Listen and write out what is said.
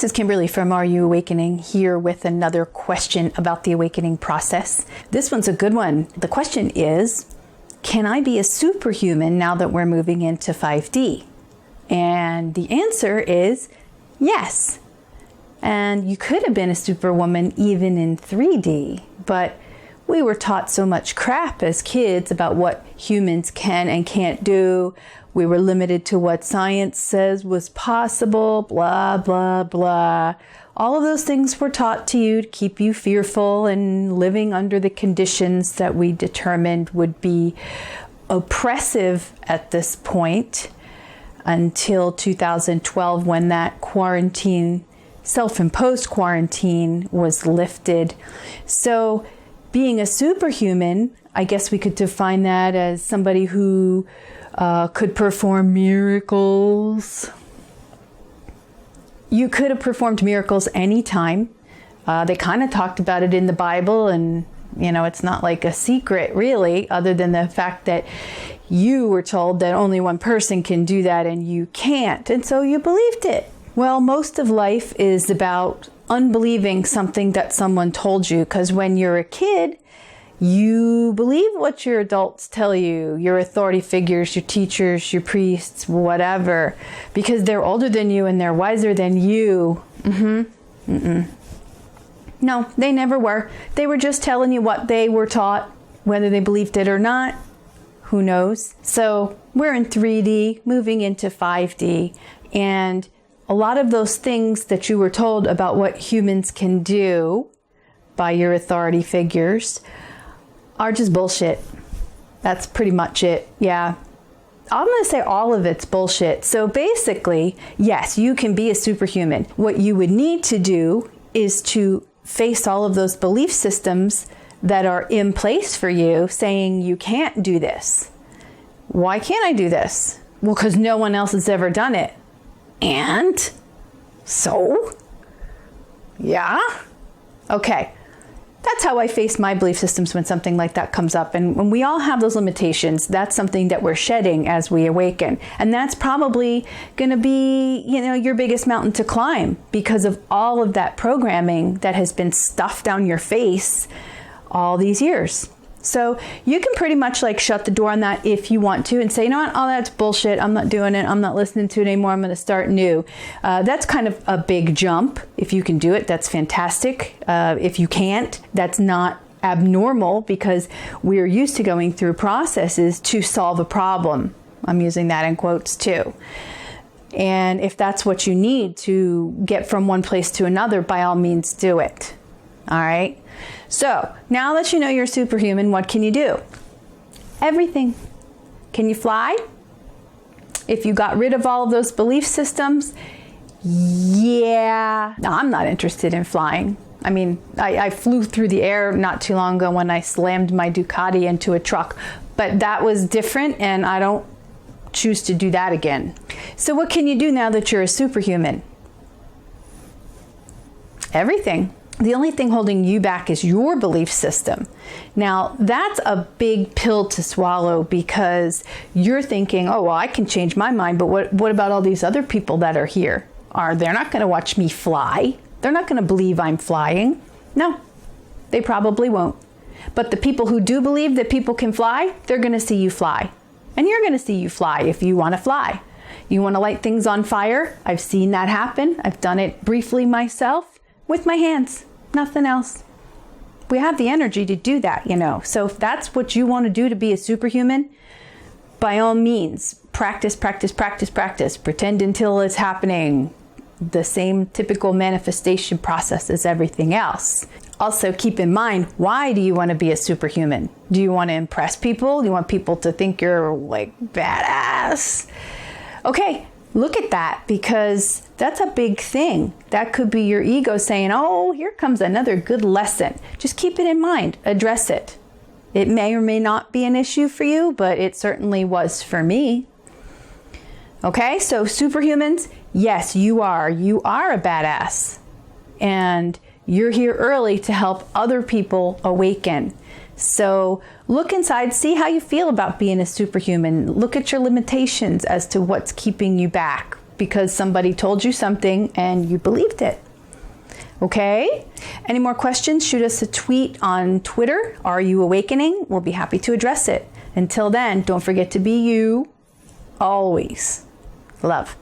this is Kimberly from Are You Awakening, here with another question about the awakening process. This one's a good one. The question is, can I be a superhuman now that we're moving into 5D? And the answer is yes. And you could have been a superwoman even in 3D, but we were taught so much crap as kids about what humans can and can't do. We were limited to what science says was possible, blah, blah, blah. All of those things were taught to you to keep you fearful and living under the conditions that we determined would be oppressive at this point until 2012, when that quarantine, self-imposed quarantine, was lifted. So being a superhuman, I guess we could define that as somebody who could perform miracles. You could have performed miracles anytime. They kind of talked about it in the Bible, and it's not like a secret really, other than the fact that you were told that only one person can do that and you can't, and so you believed it. Well, most of life is about unbelieving something that someone told you, because when you're a kid, you believe what your adults tell you, your authority figures, your teachers, your priests, whatever, because they're older than you and they're wiser than you. No, they never were. They were just telling you what they were taught, whether they believed it or not. Who knows? So we're in 3D, moving into 5D, and a lot of those things that you were told about what humans can do by your authority figures are just bullshit. That's pretty much it. Yeah. I'm going to say all of it's bullshit. So basically, yes, you can be a superhuman. What you would need to do is to face all of those belief systems that are in place for you, saying you can't do this. Why can't I do this? Well, because no one else has ever done it. And so, yeah. Okay. That's how I face my belief systems when something like that comes up. And when we all have those limitations, that's something that we're shedding as we awaken. And that's probably going to be, your biggest mountain to climb, because of all of that programming that has been stuffed down your face all these years. So you can pretty much shut the door on that if you want to and say, you know what, oh, that's bullshit. I'm not doing it. I'm not listening to it anymore. I'm going to start new. That's kind of a big jump. If you can do it, that's fantastic. If you can't, that's not abnormal, because we're used to going through processes to solve a problem. I'm using that in quotes too. And if that's what you need to get from one place to another, by all means do it. All right. So now that you know you're superhuman, what can you do? Everything. Can you fly? If you got rid of all of those belief systems, yeah. No, I'm not interested in flying. I mean, I flew through the air not too long ago when I slammed my Ducati into a truck, but that was different, and I don't choose to do that again. So what can you do now that you're a superhuman? Everything. The only thing holding you back is your belief system. Now, that's a big pill to swallow, because you're thinking, oh, well, I can change my mind, but what about all these other people that are here? They're not going to watch me fly. They're not going to believe I'm flying. No, they probably won't. But the people who do believe that people can fly, they're going to see you fly. And you're going to see you fly if you want to fly. You want to light things on fire? I've seen that happen. I've done it briefly myself with my hands. Nothing else. We have the energy to do that, So if that's what you want to do to be a superhuman, by all means, practice, practice, practice, practice. Pretend until it's happening. The same typical manifestation process as everything else. Also, keep in mind, why do you want to be a superhuman? Do you want to impress people? Do you want people to think you're badass? Okay. Look at that, because that's a big thing. That could be your ego saying, oh, here comes another good lesson. Just keep it in mind. Address it. It may or may not be an issue for you, but it certainly was for me. Okay, so superhumans, yes, you are. You are a badass. And you're here early to help other people awaken. So look inside, see how you feel about being a superhuman. Look at your limitations as to what's keeping you back, because somebody told you something and you believed it. Okay? Any more questions? Shoot us a tweet on Twitter. Are You Awakening? We'll be happy to address it. Until then, don't forget to be you always. Love.